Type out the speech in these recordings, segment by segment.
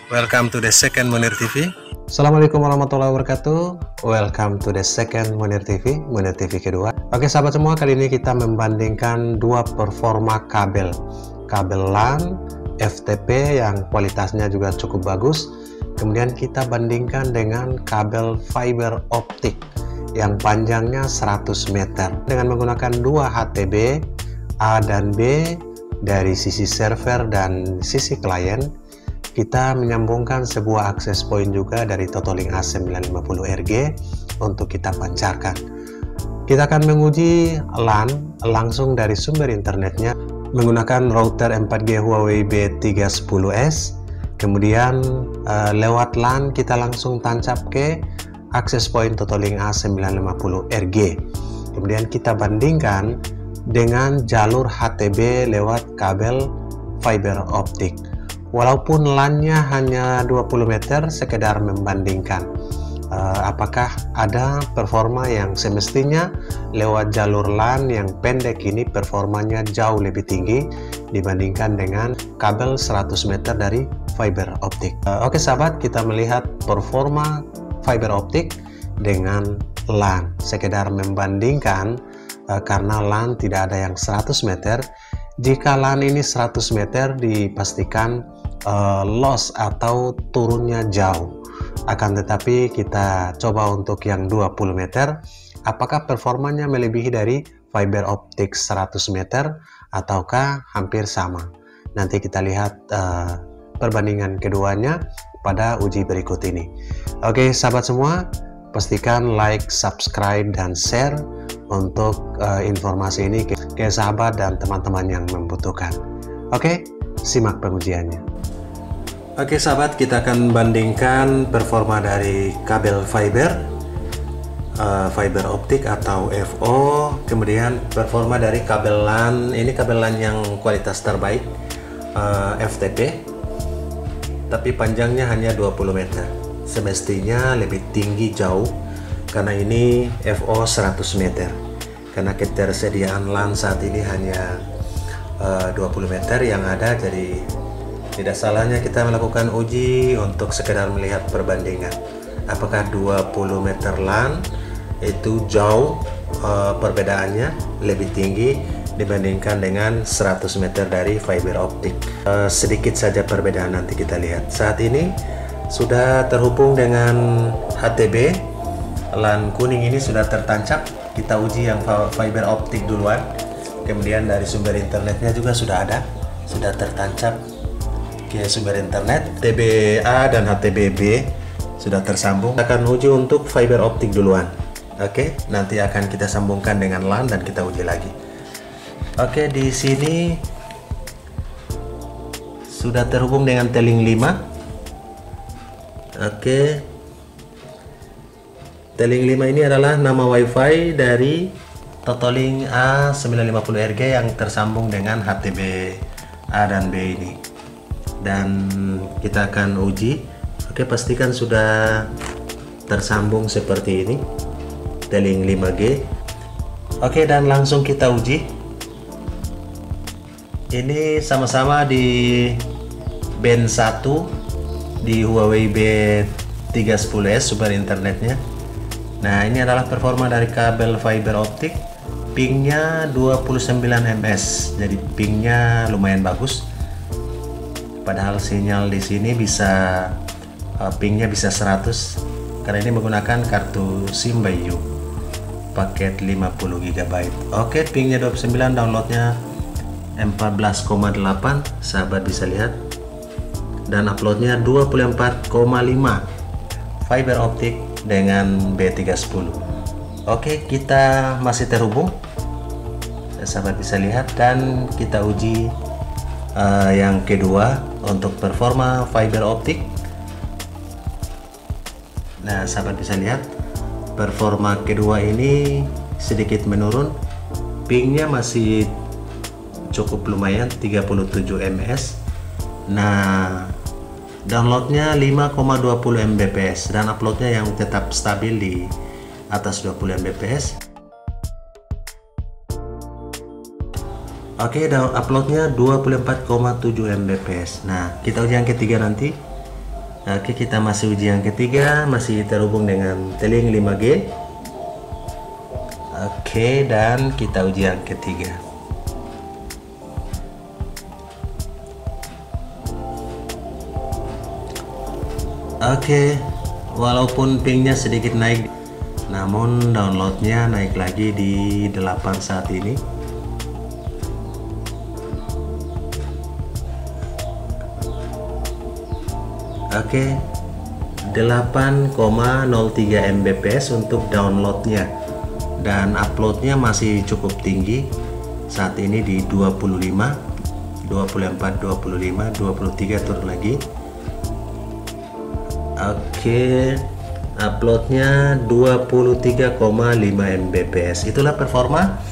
Welcome to the second Munir TV. Assalamualaikum warahmatullahi wabarakatuh. Welcome to the second Munir TV kedua. Oke sahabat semua, kali ini kita membandingkan dua performa kabel LAN FTP yang kualitasnya juga cukup bagus. Kemudian kita bandingkan dengan kabel fiber optik yang panjangnya 100 meter dengan menggunakan dua HTB A dan B dari sisi server dan sisi klien. Kita menyambungkan sebuah access point juga dari Totalink A950RG untuk kita pancarkan. Kita akan menguji LAN langsung dari sumber internetnya menggunakan router 4G Huawei B310S. Kemudian lewat LAN kita langsung tancap ke access point Totalink A950RG. Kemudian kita bandingkan dengan jalur HTB lewat kabel fiber optik. Walaupun LAN-nya hanya 20 meter, sekedar membandingkan apakah ada performa yang semestinya lewat jalur LAN yang pendek ini performanya jauh lebih tinggi dibandingkan dengan kabel 100 meter dari fiber optik. Oke sahabat, kita melihat performa fiber optik dengan LAN, sekedar membandingkan karena LAN tidak ada yang 100 meter. Jika LAN ini 100 meter dipastikan loss atau turunnya jauh. Akan tetapi kita coba untuk yang 20 meter, apakah performanya melebihi dari fiber optik 100 meter ataukah hampir sama. Nanti kita lihat perbandingan keduanya pada uji berikut ini. Oke sahabat semua, pastikan like, subscribe, dan share untuk informasi ini ke sahabat dan teman-teman yang membutuhkan. Oke, simak pengujiannya. Oke sahabat, kita akan bandingkan performa dari kabel fiber optik atau FO, kemudian performa dari kabel LAN. Ini kabel LAN yang kualitas terbaik, FTP, tapi panjangnya hanya 20 meter. Semestinya lebih tinggi jauh karena ini FO 100 meter. Karena ketersediaan LAN saat ini hanya 20 meter yang ada, jadi tidak salahnya kita melakukan uji untuk sekedar melihat perbandingan. Apakah 20 meter LAN itu jauh perbedaannya lebih tinggi dibandingkan dengan 100 meter dari fiber optik. Sedikit saja perbedaan, nanti kita lihat. Saat ini sudah terhubung dengan HTB. LAN kuning ini sudah tertancap. Kita uji yang fiber optik duluan. Kemudian dari sumber internetnya juga sudah ada, sudah tertancap ke sumber internet. TBA dan HTBB sudah tersambung. Kita akan uji untuk fiber optik duluan. Oke, nanti akan kita sambungkan dengan LAN dan kita uji lagi. Oke, di sini sudah terhubung dengan T-Link 5. Oke, T-Link 5 ini adalah nama WiFi dari Totalink A950RG yang tersambung dengan HTB A dan B ini. Dan kita akan uji. Oke, pastikan sudah tersambung seperti ini, T-Link 5G. Oke, dan langsung kita uji. Ini sama-sama di band 1 di Huawei B310S sumber internetnya. Nah, ini adalah performa dari kabel fiber optik. Pingnya 29 ms, jadi pingnya lumayan bagus. Padahal sinyal di sini bisa pingnya bisa 100 karena ini menggunakan kartu SIM Bayu paket 50 GB. Oke, pingnya 29, downloadnya 14,8, sahabat bisa lihat, dan uploadnya 24,5 fiber optik dengan B310. Oke, kita masih terhubung, sahabat bisa lihat, dan kita uji yang kedua untuk performa fiber optik. Nah, sahabat bisa lihat performa kedua ini sedikit menurun, pingnya masih cukup lumayan 37 ms. Nah, downloadnya 5,20 Mbps dan uploadnya yang tetap stabil di atas 20 Mbps. Oke, uploadnya 24,7 Mbps. Nah, kita uji yang ketiga nanti. Oke, kita masih uji yang ketiga, masih terhubung dengan teling 5G. Oke, dan kita uji yang ketiga. Oke, walaupun pingnya sedikit naik, namun downloadnya naik lagi di 8 saat ini. Oke, 8,03 Mbps untuk downloadnya, dan uploadnya masih cukup tinggi saat ini di 25, 24, 25, 23 turun lagi. Oke, uploadnya 23,5 Mbps. Itulah performa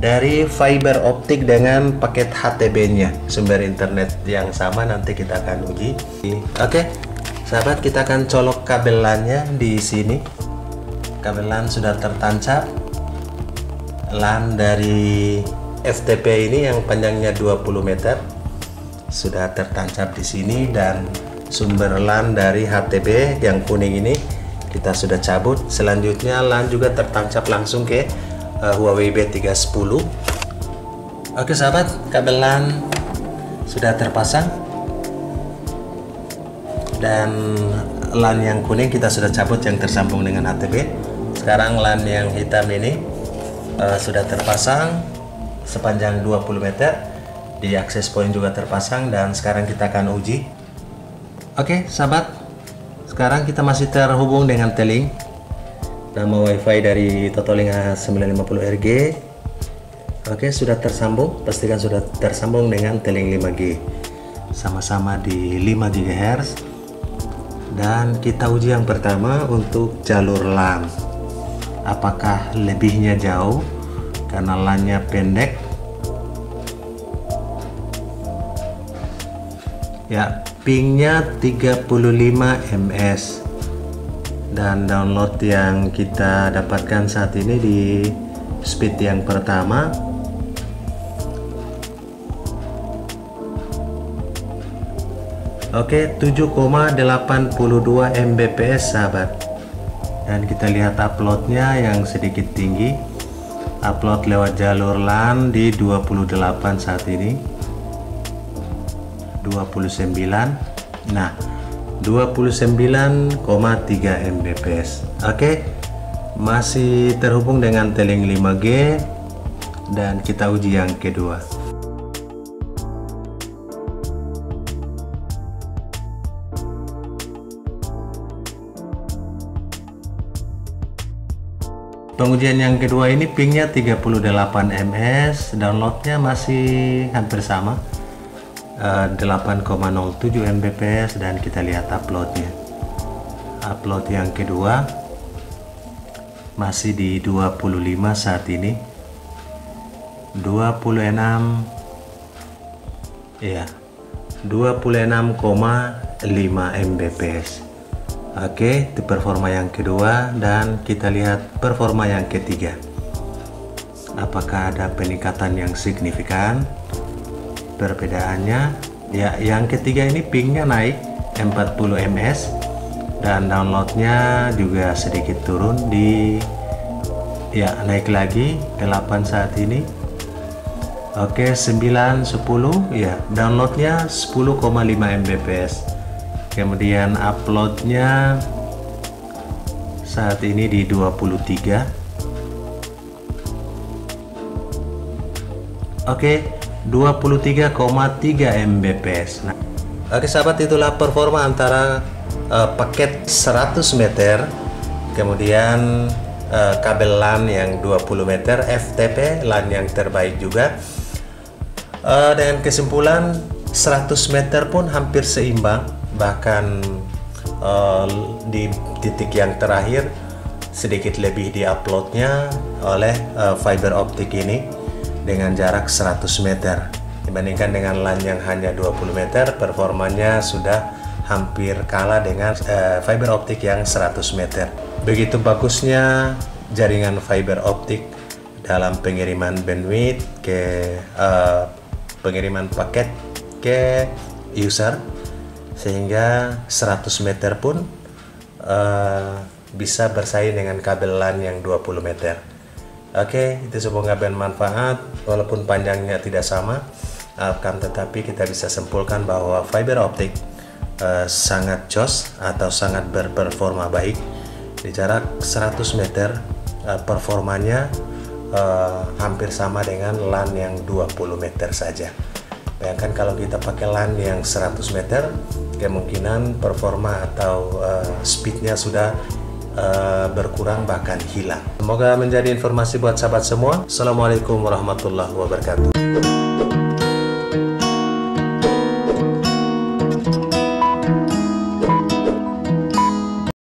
dari fiber optik dengan paket HTB-nya, sumber internet yang sama. Nanti kita akan uji. Oke, sahabat, kita akan colok kabel LAN-nya di sini. Kabel LAN sudah tertancap. LAN dari FTP ini yang panjangnya 20 meter sudah tertancap di sini, dan sumber LAN dari HTB yang kuning ini kita sudah cabut. Selanjutnya LAN juga tertancap langsung ke Huawei B310. Oke sahabat, kabel LAN sudah terpasang, dan LAN yang kuning kita sudah cabut yang tersambung dengan HTB. Sekarang LAN yang hitam ini sudah terpasang sepanjang 20 meter. Di access point juga terpasang, dan sekarang kita akan uji. Oke sahabat, sekarang kita masih terhubung dengan teling. Nama wifi dari Totoling 950RG. Oke, sudah tersambung. Pastikan sudah tersambung dengan teling 5G. Sama-sama di 5 GHz. Dan kita uji yang pertama untuk jalur LAN. Apakah lebihnya jauh karena LAN-nya pendek? Ya, pingnya 35 ms, dan download yang kita dapatkan saat ini di speed yang pertama oke, 7,82 Mbps sahabat. Dan kita lihat uploadnya yang sedikit tinggi. Upload lewat jalur LAN di 28 saat ini, 29. Nah, 29,3 Mbps. Oke, masih terhubung dengan teling 5G, dan kita uji yang kedua. Pengujian yang kedua ini pingnya 38 ms, downloadnya masih hampir sama, 8,07 Mbps, dan kita lihat uploadnya. Upload yang kedua masih di 25 saat ini, 26 ya, 26,5 Mbps. Oke, itu performa yang kedua, dan kita lihat performa yang ketiga. Apakah ada peningkatan yang signifikan? Perbedaannya ya, yang ketiga ini pingnya naik 40 ms, dan downloadnya juga sedikit turun di ya, naik lagi 8 saat ini. Oke, 9, 10 ya, downloadnya 10,5 Mbps. Kemudian uploadnya saat ini di 23. Oke, 23,3 Mbps. Nah, oke sahabat, itulah performa antara paket 100 meter, kemudian kabel LAN yang 20 meter, FTP LAN yang terbaik juga. Dengan kesimpulan 100 meter pun hampir seimbang, bahkan di titik yang terakhir sedikit lebih di uploadnya oleh fiber optik ini dengan jarak 100 meter dibandingkan dengan LAN yang hanya 20 meter. Performanya sudah hampir kalah dengan fiber optik yang 100 meter. Begitu bagusnya jaringan fiber optik dalam pengiriman bandwidth ke pengiriman paket ke user, sehingga 100 meter pun bisa bersaing dengan kabel LAN yang 20 meter. Oke, itu semoga bermanfaat walaupun panjangnya tidak sama, akan tetapi kita bisa simpulkan bahwa fiber optik sangat jos atau sangat berperforma baik di jarak 100 meter. Performanya hampir sama dengan LAN yang 20 meter saja. Bayangkan kalau kita pakai LAN yang 100 meter, kemungkinan performa atau speednya sudah berkurang bahkan hilang. Semoga menjadi informasi buat sahabat semua. Assalamualaikum warahmatullahi wabarakatuh.